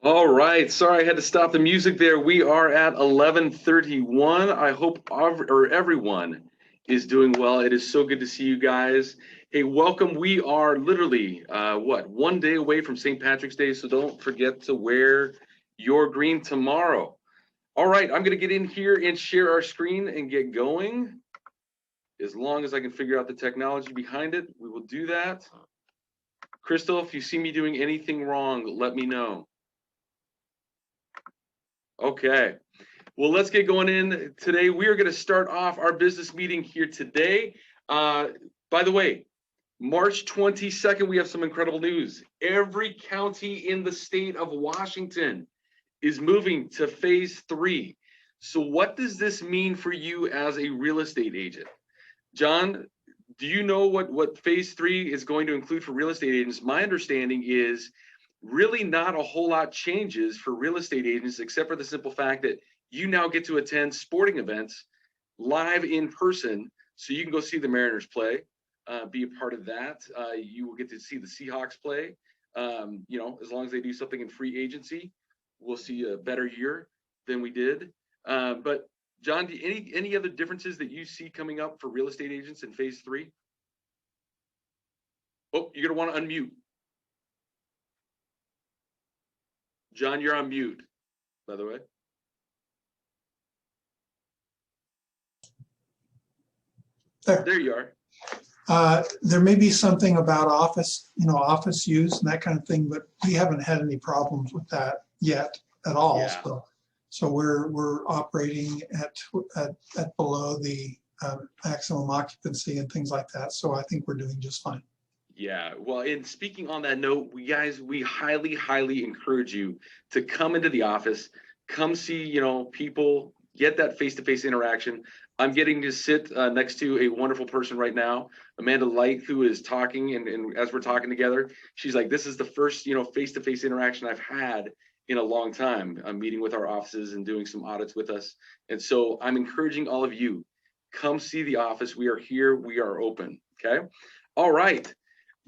All right. Sorry, I had to stop the music there. We are at 11:31. I hope everyone is doing well. It is so good to see you guys. Hey, welcome. We are literally one day away from St. Patrick's Day, so don't forget to wear your green tomorrow. All right, I'm gonna get in here and share our screen and get going. As long as I can figure out the technology behind it, we will do that. Crystal, if you see me doing anything wrong, let me know. Okay. Well, let's get going in today. We are going to start off our business meeting here today. By the way, March 22nd, we have some incredible news. Every county in the state of Washington is moving to phase 3. So what does this mean for you as a real estate agent? John, do you know what phase 3 is going to include for real estate agents? My understanding is really not a whole lot changes for real estate agents, except for the simple fact that you now get to attend sporting events live in person. So you can go see the Mariners play, be a part of that. You will get to see the Seahawks play. As long as they do something in free agency, we'll see a better year than we did. But John, any other differences that you see coming up for real estate agents in phase 3? Oh, you're gonna want to unmute. John, you're on mute, by the way. There you are. There may be something about office use and that kind of thing, but we haven't had any problems with that yet at all. Yeah. So we're operating at below the maximum occupancy and things like that. So I think we're doing just fine. Yeah, well, and speaking on that note, we highly encourage you to come into the office, come see, people, get that face-to-face interaction. I'm getting to sit next to a wonderful person right now, Amanda Light, who is talking, and as we're talking together, she's like, this is the first, face-to-face interaction I've had in a long time. I'm meeting with our offices and doing some audits with us. And so I'm encouraging all of you, come see the office. We are here, we are open, okay? All right.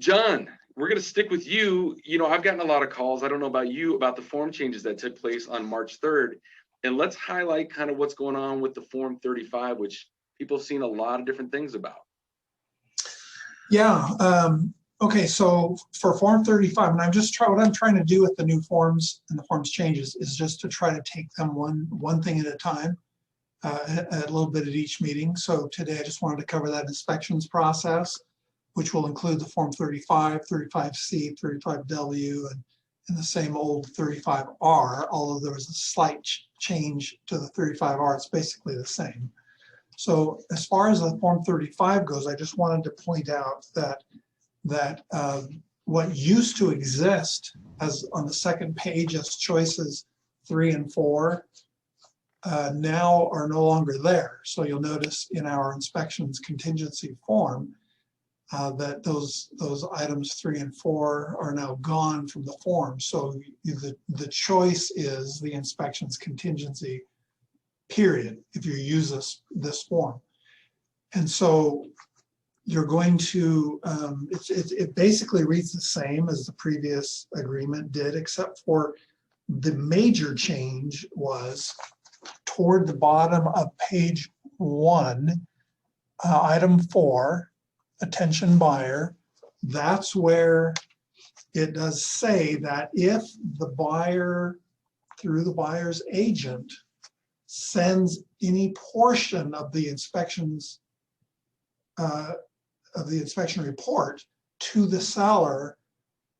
John, we're going to stick with you. I've gotten a lot of calls. I don't know about you, about the form changes that took place on March 3rd. And let's highlight kind of what's going on with the Form 35, which people have seen a lot of different things about. Yeah. Okay. So for Form 35, and what I'm trying to do with the new forms and the forms changes is just to try to take them one thing at a time, a little bit at each meeting. So today I just wanted to cover that inspections process, which will include the Form 35, 35C, 35W, and the same old 35R, although there was a slight change to the 35R. It's basically the same. So as far as the Form 35 goes, I just wanted to point out that what used to exist as on the second page as choices 3 and 4 now are no longer there. So you'll notice in our inspections contingency form that those items 3 and 4 are now gone from the form. So the choice is the inspections contingency, period, if you use this form. And so you're going to, it basically reads the same as the previous agreement did, except for the major change was toward the bottom of page 1, item 4, attention buyer. That's where it does say that if the buyer, through the buyer's agent, sends any portion of the inspections of the inspection report to the seller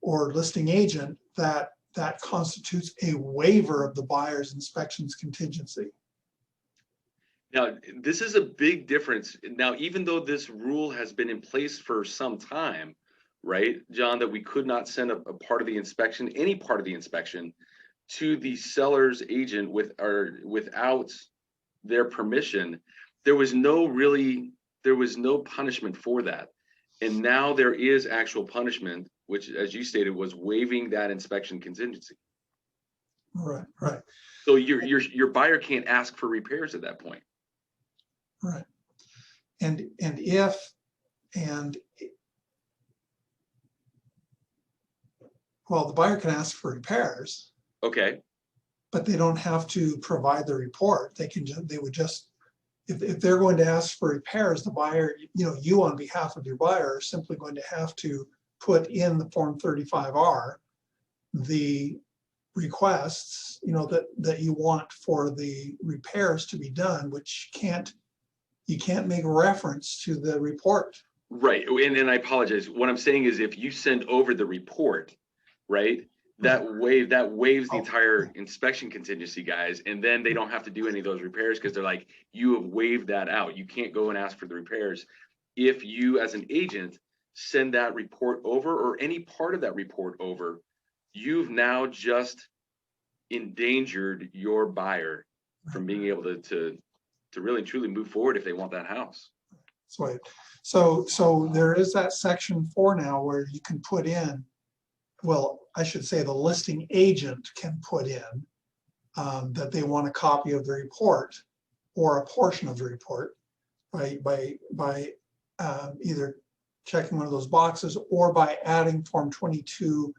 or listing agent, that constitutes a waiver of the buyer's inspections contingency. Now, this is a big difference. Now, even though this rule has been in place for some time, right, John, that we could not send a part of the inspection, any part of the inspection, to the seller's agent without their permission, there was no punishment for that. And now there is actual punishment, which, as you stated, was waiving that inspection contingency. Right. So your buyer can't ask for repairs at that point. Right. Well, the buyer can ask for repairs. Okay, but they don't have to provide the report. They would just, if they're going to ask for repairs, the buyer, you on behalf of your buyer are simply going to have to put in the Form 35R, the requests, that you want for the repairs to be done, which you can't make reference to the report. right. And I apologize. What I'm saying is if you send over the report, right, that waives the entire inspection contingency, guys, and then they don't have to do any of those repairs because they're like, you have waived that out. You can't go and ask for the repairs. If you, as an agent, send that report over or any part of that report over, you've now just endangered your buyer from being able to really truly move forward if they want that house. So there is that section 4 now where you can put in, well, I should say the listing agent can put in that they want a copy of the report or a portion of the report by either checking one of those boxes or by adding Form 35C,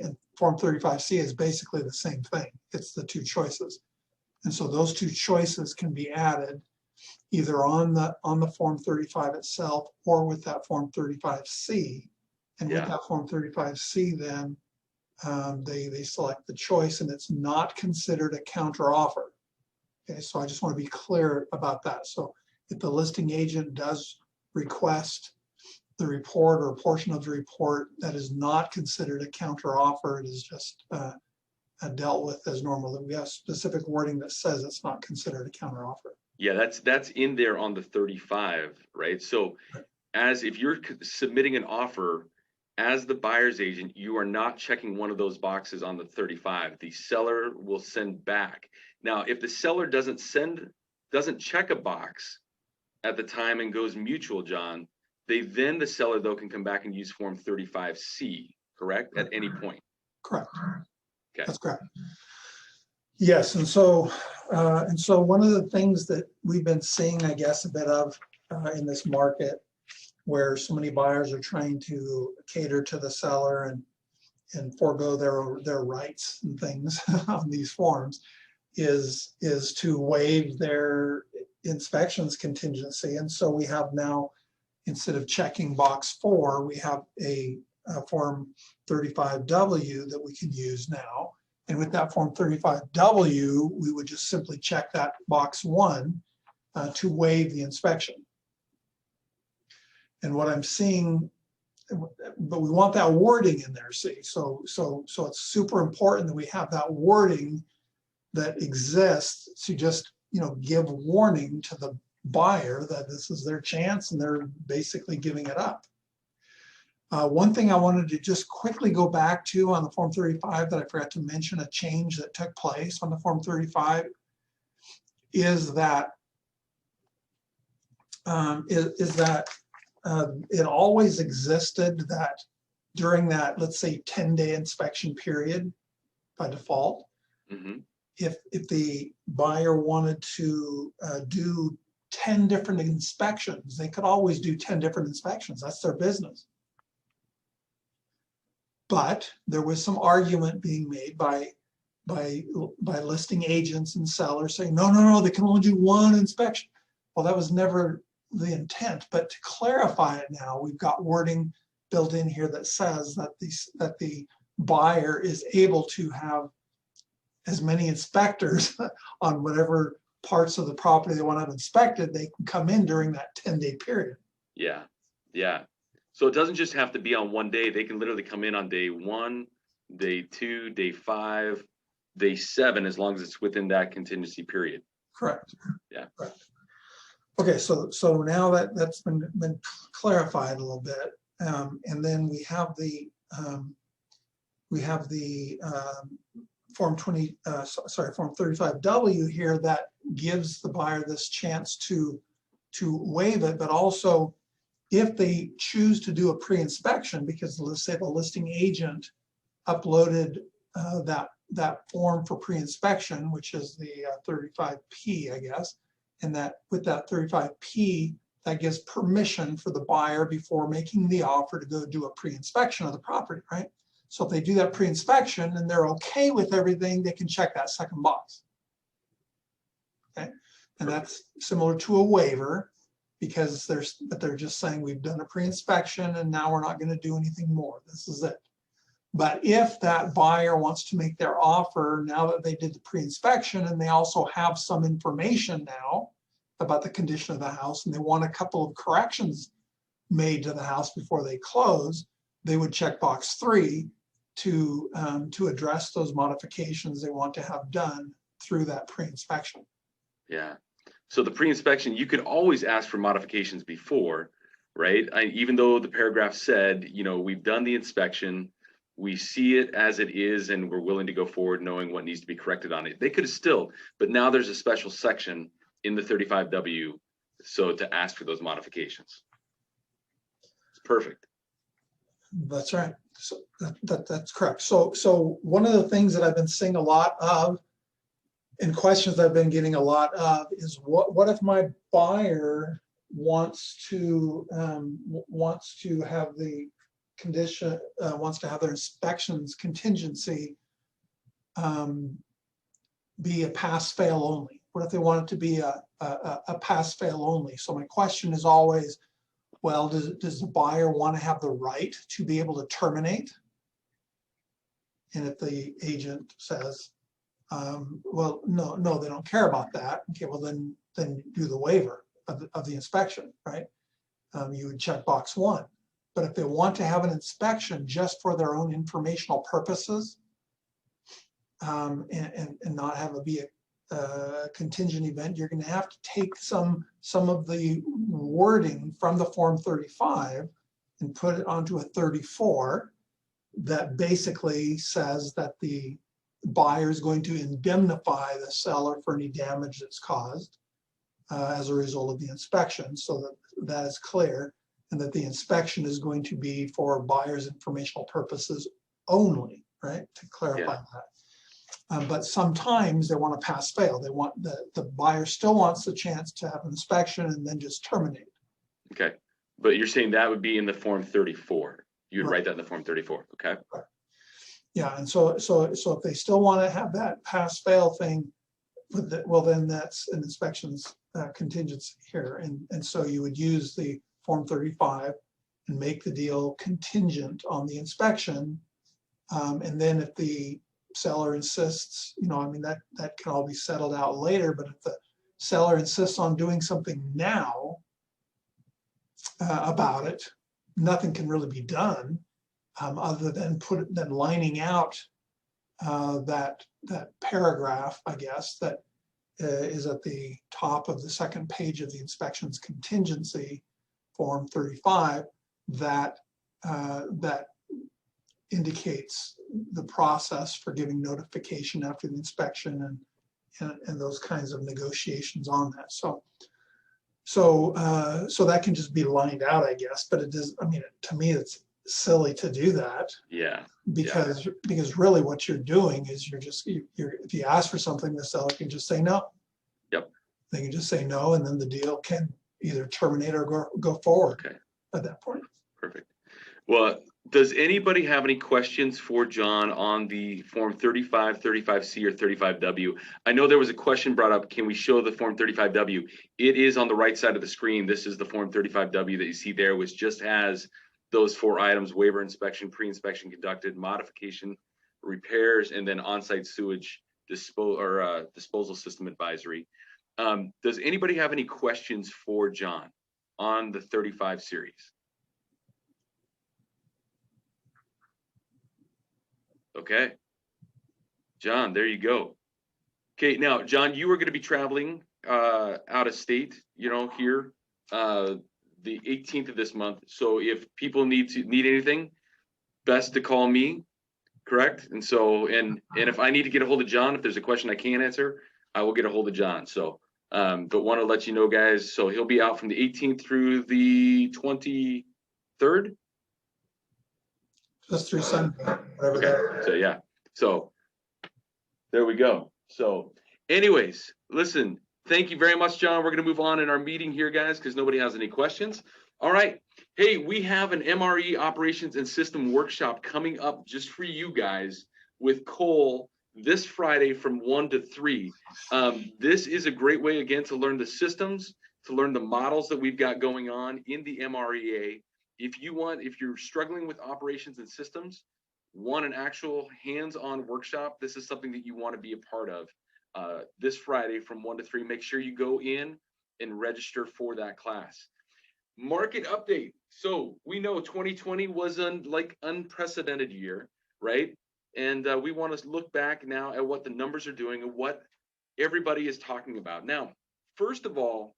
and Form 35C is basically the same thing. It's the two choices. And so those two choices can be added either on the Form 35 itself or with that Form 35C. And with that Form 35C, then they select the choice and it's not considered a counter offer. Okay, so I just want to be clear about that. So if the listing agent does request the report or a portion of the report, that is not considered a counter offer. It is just dealt with as normal. We have specific wording that says it's not considered a counter offer. Yeah, that's in there on the 35, right? So as if you're submitting an offer as the buyer's agent, you are not checking one of those boxes on the 35. The seller will send back. Now, if the seller doesn't check a box at the time and goes mutual, John, the seller though can come back and use Form 35C, correct? At any point. Correct. Okay. That's correct. Yes, and so one of the things that we've been seeing, I guess, a bit of in this market, where so many buyers are trying to cater to the seller and forego their rights and things on these forms, is to waive their inspections contingency. And so we have now, instead of checking box 4, we have a Form 35W that we can use now. And with that Form 35W, we would just simply check that box 1 to waive the inspection. And what I'm seeing, but we want that wording in there, see? So it's super important that we have that wording that exists to just, give warning to the buyer that this is their chance and they're basically giving it up. One thing I wanted to just quickly go back to on the Form 35 that I forgot to mention, a change that took place on the Form 35, is that it always existed that during that, let's say, 10-day inspection period by default, if the buyer wanted to do 10 different inspections, they could always do 10 different inspections. That's their business. But there was some argument being made by listing agents and sellers saying, no, they can only do one inspection. Well, that was never the intent. But to clarify it now, we've got wording built in here that says that the buyer is able to have as many inspectors on whatever parts of the property they want to have inspected. They can come in during that 10-day period. Yeah. So it doesn't just have to be on one day. They can literally come in on day 1, day 2, day 5, day 7, as long as it's within that contingency period. Correct. Yeah. Correct. Okay, so now that's been clarified a little bit, and then we have the Form 35W here that gives the buyer this chance to waive it, but also, if they choose to do a pre-inspection, because let's say the listing agent uploaded that form for pre-inspection, which is the 35P, I guess, and that with that 35P, that gives permission for the buyer before making the offer to go do a pre-inspection of the property, right? So if they do that pre-inspection and they're okay with everything, they can check that second box. Okay, and that's similar to a waiver, because they're just saying we've done a pre-inspection and now we're not going to do anything more. This is it. But if that buyer wants to make their offer now that they did the pre-inspection and they also have some information now about the condition of the house and they want a couple of corrections made to the house before they close, they would check box 3 to address those modifications they want to have done through that pre-inspection. Yeah. So the pre-inspection, you could always ask for modifications before, right? Even though the paragraph said, you know, we've done the inspection, we see it as it is, and we're willing to go forward knowing what needs to be corrected on it. They could have still, but now there's a special section in the 35W, so to ask for those modifications. It's perfect. That's right. So that's correct. So one of the things that I've been seeing a lot of, and questions I've been getting a lot of, is what if my buyer wants to have the condition, wants to have their inspections contingency be a pass-fail only? What if they want it to be a pass-fail only? So my question is always, well, does the buyer want to have the right to be able to terminate? And if the agent says, well, no, they don't care about that. Okay, well then do the waiver of the inspection, right? You would check box 1. But if they want to have an inspection just for their own informational purposes, and not have it be a contingent event, you're going to have to take some of the wording from the Form 35 and put it onto a 34 that basically says that the buyer is going to indemnify the seller for any damage that's caused as a result of the inspection, so that is clear, and that the inspection is going to be for buyer's informational purposes only, right? To clarify that. But sometimes they want to pass fail. They want the buyer still wants the chance to have an inspection and then just terminate. Okay, but you're saying that would be in the Form 34. You'd Right. write that in the Form 34. Okay. Right. Yeah, and so if they still want to have that pass fail thing, well, then that's an inspections contingency here, and so you would use the Form 35 and make the deal contingent on the inspection, and then if the seller insists, you know, I mean, that can all be settled out later, but if the seller insists on doing something now about it, nothing can really be done other than lining out that paragraph, I guess, that is at the top of the second page of the inspections contingency, Form 35, that indicates the process for giving notification after the inspection and those kinds of negotiations on that. So that can just be lined out, I guess. But it does. I mean, to me, it's silly to do that. Yeah. Because really, what you're doing is you're if you ask for something, the seller can just say no. Yep. They can just say no, and then the deal can either terminate or go forward. Okay. At that point. Perfect. Well, does anybody have any questions for John on the Form 35, 35C, or 35W? I know there was a question brought up. Can we show the Form 35W? It is on the right side of the screen. This is the Form 35W that you see there, which just has those 4 items: waiver, inspection, pre-inspection conducted, modification, repairs, and then on-site sewage disposal system advisory. Does anybody have any questions for John on the 35 series? Okay, John, there you go. Okay, now, John, you are going to be traveling out of state, you know, here the 18th of this month. So if people need anything, best to call me, correct? And so, and if I need to get a hold of John, if there's a question I can't answer, I will get a hold of John. So, but want to let you know, guys, so he'll be out from the 18th through the 23rd. Just through Sunday, whatever Okay, so yeah, so there we go. So anyways, listen, Thank you very much, John. We're going to move on in our meeting here, guys, because nobody has any questions. All right. Hey, we have an MRE operations and system workshop coming up just for you guys with Cole this Friday from 1 to 3. This is a great way, again, to learn the systems, to learn the models that we've got going on in the MREA. If you're struggling with operations and systems, want an actual hands-on workshop, this is something that you want to be a part of. This Friday from 1 to 3. Make sure you go in and register for that class. Market update. So we know 2020 was an unprecedented year, right? And we want to look back now at what the numbers are doing and what everybody is talking about. Now, first of all,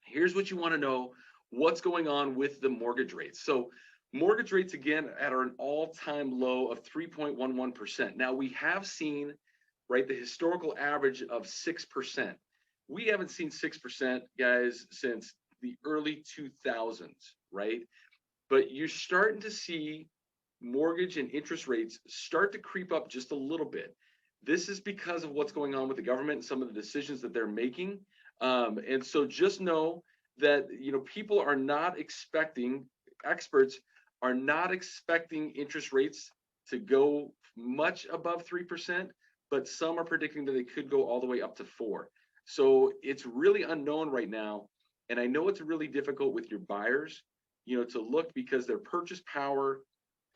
here's what you want to know: what's going on with the mortgage rates. So mortgage rates, again, at an all-time low of 3.11%. Now, we have seen, right, the historical average of 6%. We haven't seen 6%, guys, since the early 2000s, right? But you're starting to see mortgage and interest rates start to creep up just a little bit. This is because of what's going on with the government and some of the decisions that they're making. And so just know that, people are not expecting, experts are not expecting interest rates to go much above 3%, but some are predicting that they could go all the way up to 4%. So it's really unknown right now. And I know it's really difficult with your buyers, to look, because their purchase power,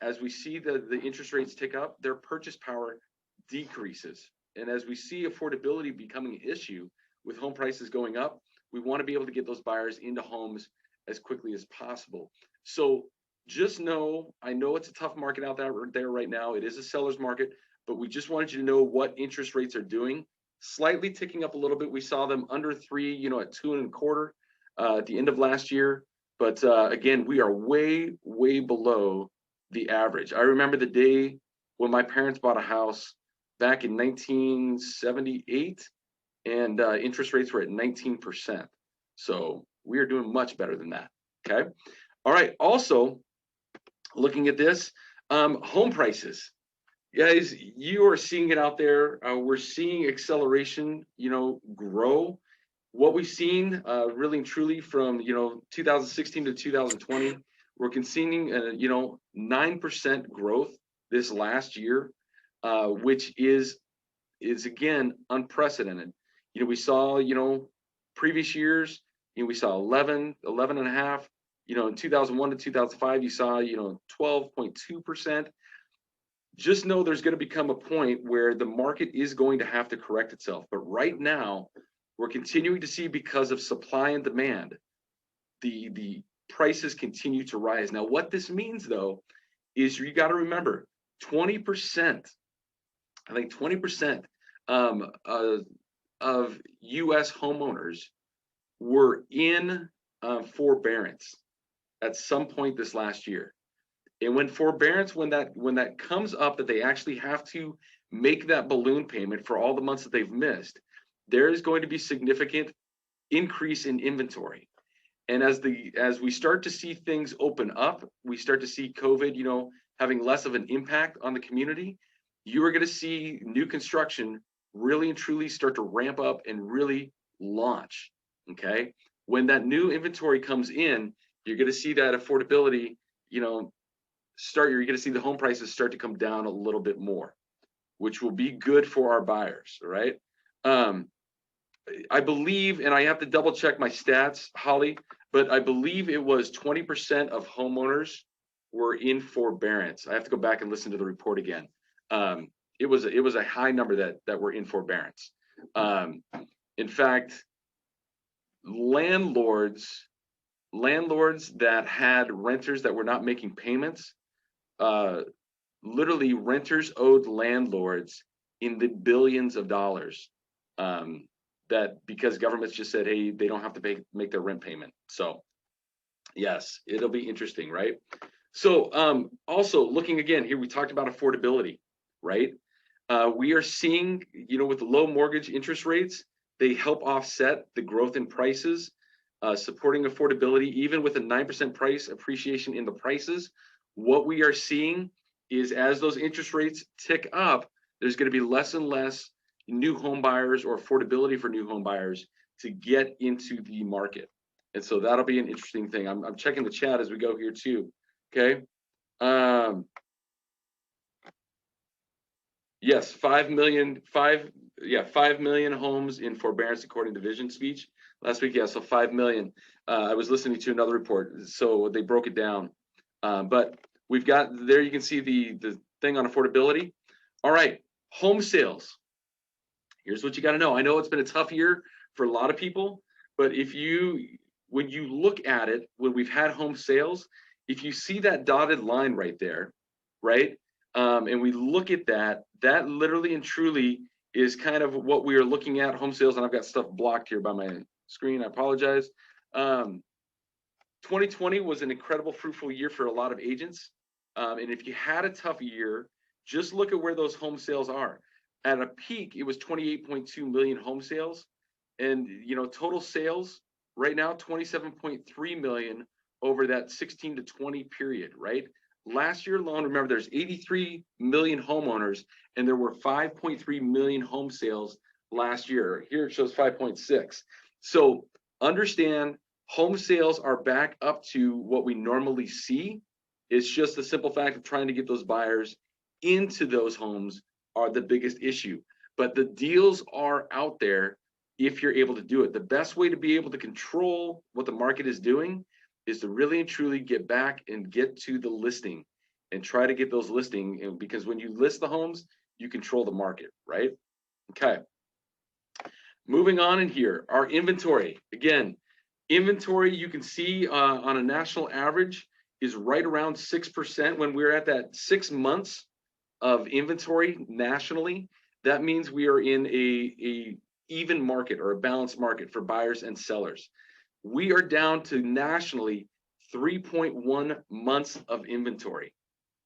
as we see the interest rates tick up, their purchase power decreases. And as we see affordability becoming an issue with home prices going up, we want to be able to get those buyers into homes as quickly as possible. So just know, I know it's a tough market out there right now. It is a seller's market, but we just wanted you to know what interest rates are doing. Slightly ticking up a little bit. We saw them under 3, at 2.25 at the end of last year. But again, we are way, way below the average. I remember the day when my parents bought a house back in 1978, and interest rates were at 19%. So we are doing much better than that. Okay. All right. Also, looking at this, home prices. Guys, you are seeing it out there. We're seeing acceleration, grow. What we've seen really and truly from, 2016 to 2020, we're seeing, 9% growth this last year, which is again, unprecedented. We saw, previous years, we saw 11.5, in 2001 to 2005, you saw, 12.2%. Just know there's going to become a point where the market is going to have to correct itself. But right now, we're continuing to see, because of supply and demand, the prices continue to rise. Now, what this means, though, is you got to remember 20%, I think 20% of U.S. homeowners were in forbearance at some point this last year. And when forbearance, when that comes up, that they actually have to make that balloon payment for all the months that they've missed, there is going to be significant increase in inventory. And as we start to see things open up, we start to see COVID, having less of an impact on the community, you are going to see new construction really and truly start to ramp up and really launch. Okay. When that new inventory comes in, you're going to see that affordability, you're going to see the home prices start to come down a little bit more, which will be good for our buyers. All right. I believe, and I have to double check my stats, Holly, but I believe it was 20% of homeowners were in forbearance. I have to go back and listen to the report again. It was a high number that were in forbearance. In fact, landlords that had renters that were not making payments, literally renters owed landlords in the billions of dollars, that because governments just said, hey, they don't have to make their rent payment. So yes, it'll be interesting, right? So also looking again here, we talked about affordability, right? We are seeing, with the low mortgage interest rates, they help offset the growth in prices, supporting affordability, even with a 9% price appreciation in the prices. What we are seeing is, as those interest rates tick up, there's going to be less and less new home buyers or affordability for new home buyers to get into the market. And so that'll be an interesting thing. I'm checking the chat as we go here too. Okay. Yes, 5 million homes in forbearance according to Vision speech last week. Yeah, so 5 million. I was listening to another report, so they broke it down. But we've got there, you can see the thing on affordability. All right, home sales. Here's what you got to know. I know it's been a tough year for a lot of people, but when you look at it, when we've had home sales, if you see that dotted line right there, right? And we look at that, that literally and truly is kind of what we are looking at, home sales. And I've got stuff blocked here by my screen. I apologize. 2020 was an incredible, fruitful year for a lot of agents. And if you had a tough year, just look at where those home sales are. At a peak, it was 28.2 million home sales. And, total sales right now, 27.3 million over that 16 to 20 period, right? Last year alone, remember, there's 83 million homeowners, and there were 5.3 million home sales last year. Here it shows 5.6. So understand, home sales are back up to what we normally see. It's just the simple fact of trying to get those buyers into those homes are the biggest issue. But the deals are out there if you're able to do it. The best way to be able to control what the market is doing is to really and truly get back and get to the listing and try to get those listing, because when you list the homes, you control the market, right? Okay. Moving on in here, our inventory. Again, inventory, you can see on a national average is right around 6%. When we're at that 6 months of inventory nationally, that means we are in a even market or a balanced market for buyers and sellers. We are down to nationally 3.1 months of inventory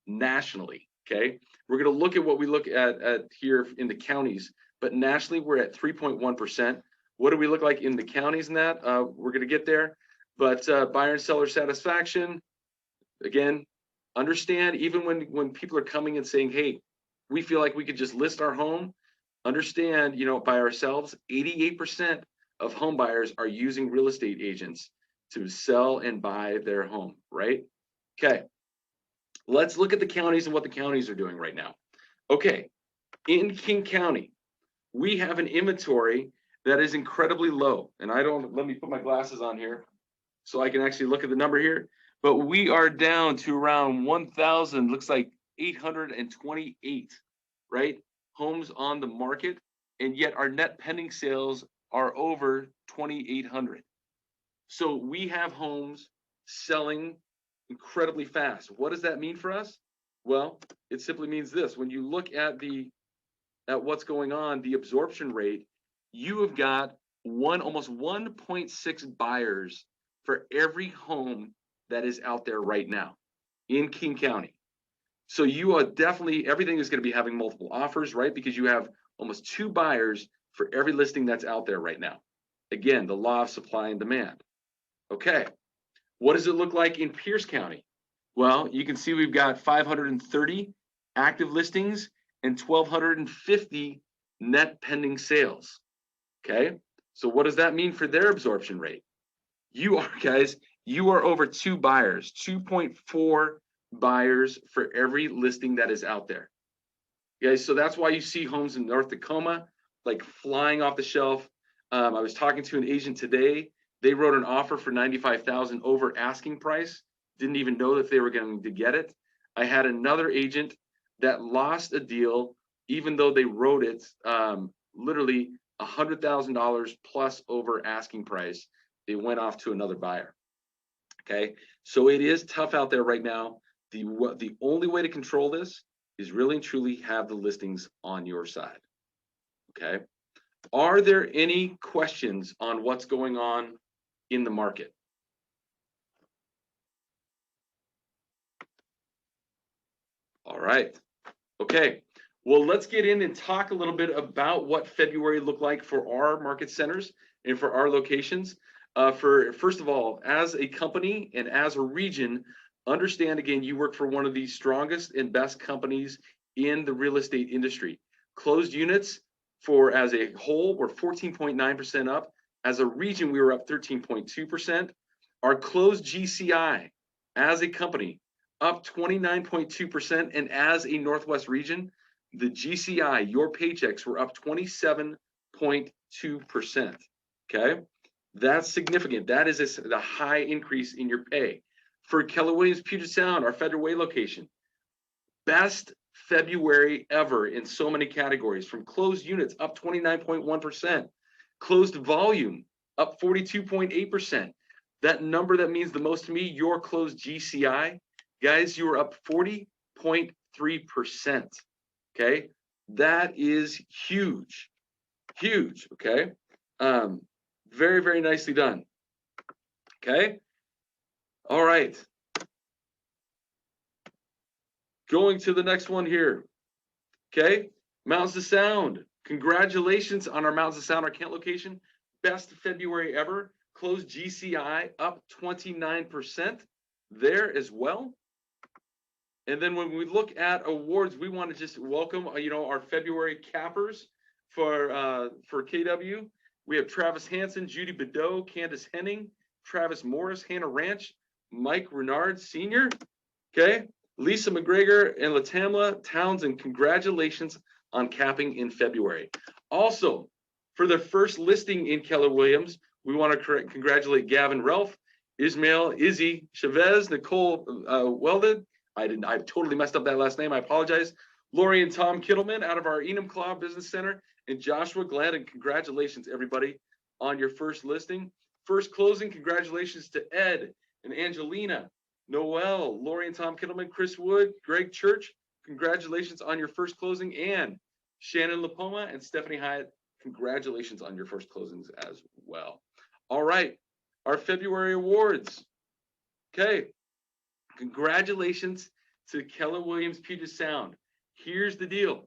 nationally. Okay, we're going to look at what we look at here in the counties, but nationally we're at 3.1%. What do we look like in the counties in that? We're going to get there, but buyer and seller satisfaction, again, understand, even when people are coming and saying, hey, we feel like we could just list our home, understand, by ourselves, 88% of home buyers are using real estate agents to sell and buy their home, right? Okay, let's look at the counties and what the counties are doing right now. Okay, in King County, we have an inventory that is incredibly low. And let me put my glasses on here so I can actually look at the number here. But we are down to around 1,000, looks like 828, right? Homes on the market. And yet our net pending sales are over 2,800. So we have homes selling incredibly fast. What does that mean for us? Well, it simply means this. When you look at what's going on, the absorption rate, you have got almost 1.6 buyers for every home that is out there right now in King County. So you are definitely, everything is going to be having multiple offers, right? Because you have almost 2 buyers for every listing that's out there right now. Again, the law of supply and demand. Okay, what does it look like in Pierce County? Well, you can see we've got 530 active listings and 1,250 net pending sales. Okay, so what does that mean for their absorption rate? You are over 2 buyers, 2.4 buyers for every listing that is out there. Okay, so that's why you see homes in North Tacoma like flying off the shelf. I was talking to an agent today. They wrote an offer for $95,000 over asking price. Didn't even know that they were going to get it. I had another agent that lost a deal, even though they wrote it literally $100,000 plus over asking price. They went off to another buyer. Okay, so it is tough out there right now. The only way to control this is really and truly have the listings on your side. Okay, are there any questions on what's going on in the market? All right. Okay. Well, let's get in and talk a little bit about what February looked like for our market centers and for our locations. First of all, as a company and as a region, understand, again, you work for one of the strongest and best companies in the real estate industry. Closed units as a whole were 14.9% up As a region, we were up 13.2%. Our closed GCI as a company up 29.2%. And as a Northwest region, the GCI, your paychecks were up 27.2%. Okay. That's significant. That is the high increase in your pay. For Keller Williams Puget Sound, our Federal Way location, best February ever in so many categories, from closed units up 29.1%, closed volume up 42.8%. That number that means the most to me, your closed GCI, guys, you were up 40.3%. Okay, that is huge, huge. Okay, very, very nicely done. Okay, all right. Going to the next one here. Okay, Mountains to Sound. Congratulations on our Mountains to Sound, our Kent location. Best February ever. Closed GCI up 29% there as well. And then when we look at awards, we want to just welcome, our February cappers for KW. We have Travis Hansen, Judy Bedeau, Candace Henning, Travis Morris, Hannah Ranch, Mike Renard Sr. Okay, Lisa McGregor and Latamla Townsend, congratulations on capping in February. Also, for the first listing in Keller Williams, we want to congratulate Gavin Ralph, Ismail Izzy Chavez, Nicole Welded. I totally messed up that last name. I apologize. Lori and Tom Kittleman out of our Enumclaw Business Center, and Joshua Glad. And congratulations, everybody, on your first listing. First closing, congratulations to Ed and Angelina, Noel, Lori and Tom Kittleman, Chris Wood, Greg Church. Congratulations on your first closing. And Shannon Lapoma and Stephanie Hyatt, congratulations on your first closings as well. All right, our February awards. Okay. Congratulations to Keller Williams Puget Sound. Here's the deal.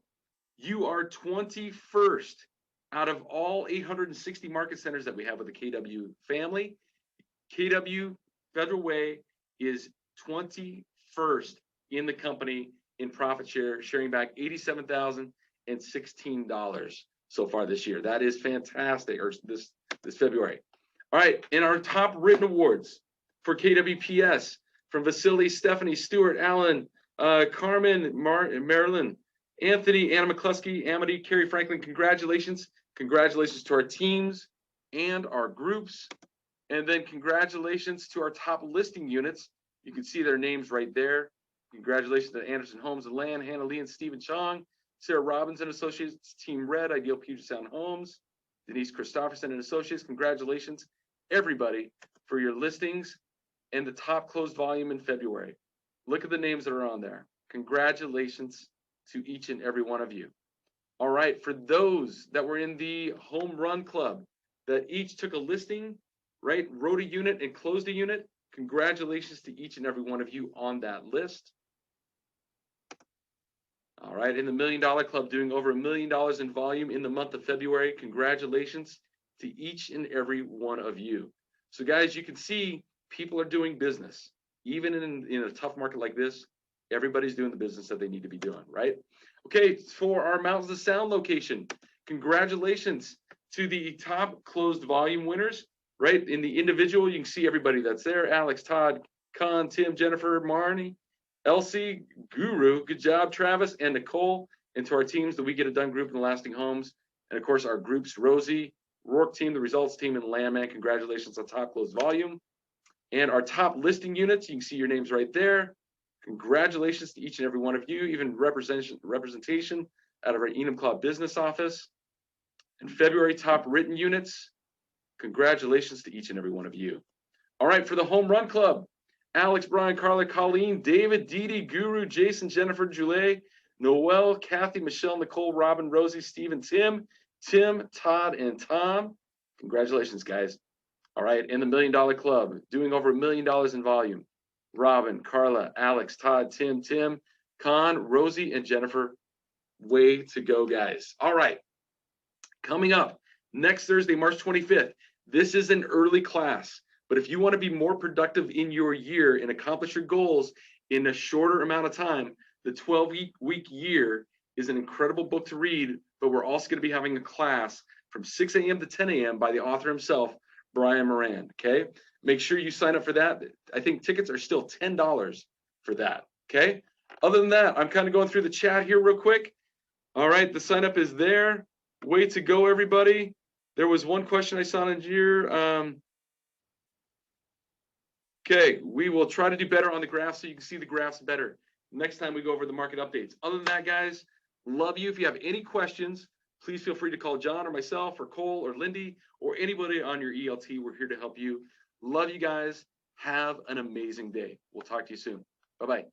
You are 21st out of all 860 market centers that we have with the KW family. KW Federal Way is 21st in the company in profit share, sharing back $87,016 so far this year. That is fantastic, or this February. All right, in our top written awards for KWPS, from Vasily, Stephanie, Stewart, Allen, Carmen, Marilyn, Anthony, Anna McCluskey, Amity, Carrie Franklin, congratulations. Congratulations to our teams and our groups. And then congratulations to our top listing units. You can see their names right there. Congratulations to Anderson Homes and Land, Hannah Lee and Stephen Chong, Sarah Robbins and Associates, Team Red, Ideal Puget Sound Homes, Denise Christopherson and Associates. Congratulations, everybody, for your listings and the top closed volume in February. Look at the names that are on there. Congratulations to each and every one of you. All right, for those that were in the home run club that each took a listing, right, wrote a unit and closed a unit, congratulations to each and every one of you on that list. All right, in the $1 Million Club, doing over $1 million in volume in the month of February, congratulations to each and every one of you. So guys, you can see people are doing business. Even in a tough market like this, everybody's doing the business that they need to be doing, right? Okay, for our Mountains to Sound location, congratulations to the top closed volume winners, right? In the individual, you can see everybody that's there. Alex, Todd, Con, Tim, Jennifer, Marnie, Elsie, Guru, good job, Travis, and Nicole. And to our teams, the We Get It Done group and Lasting Homes. And of course, our groups, Rosie, Rourke team, the Results team, and Landman, congratulations on top closed volume. And our top listing units, you can see your names right there. Congratulations to each and every one of you, even representation out of our Enumclaw business office. And February top written units, congratulations to each and every one of you. All right, for the Home Run Club, Alex, Brian, Carla, Colleen, David, Dee, Guru, Jason, Jennifer, Julie, Noel, Kathy, Michelle, Nicole, Robin, Rosie, Stephen, Tim, Todd, and Tom. Congratulations, guys. All right, in the $1 Million Club, doing over $1 million in volume. Robin, Carla, Alex, Todd, Tim, Con, Rosie, and Jennifer. Way to go, guys. All right, coming up next Thursday, March 25th. This is an early class, but if you want to be more productive in your year and accomplish your goals in a shorter amount of time, the 12-week year is an incredible book to read, but we're also going to be having a class from 6 a.m. to 10 a.m. by the author himself, Brian Moran. Okay. Make sure you sign up for that. I think tickets are still $10 for that. Okay. Other than that, I'm kind of going through the chat here real quick. All right. The sign up is there. Way to go, everybody. There was one question I saw in here. Okay. We will try to do better on the graphs so you can see the graphs better next time we go over the market updates. Other than that, guys, love you. If you have any questions, please feel free to call John or myself or Cole or Lindy or anybody on your ELT. We're here to help you. Love you guys. Have an amazing day. We'll talk to you soon. Bye-bye.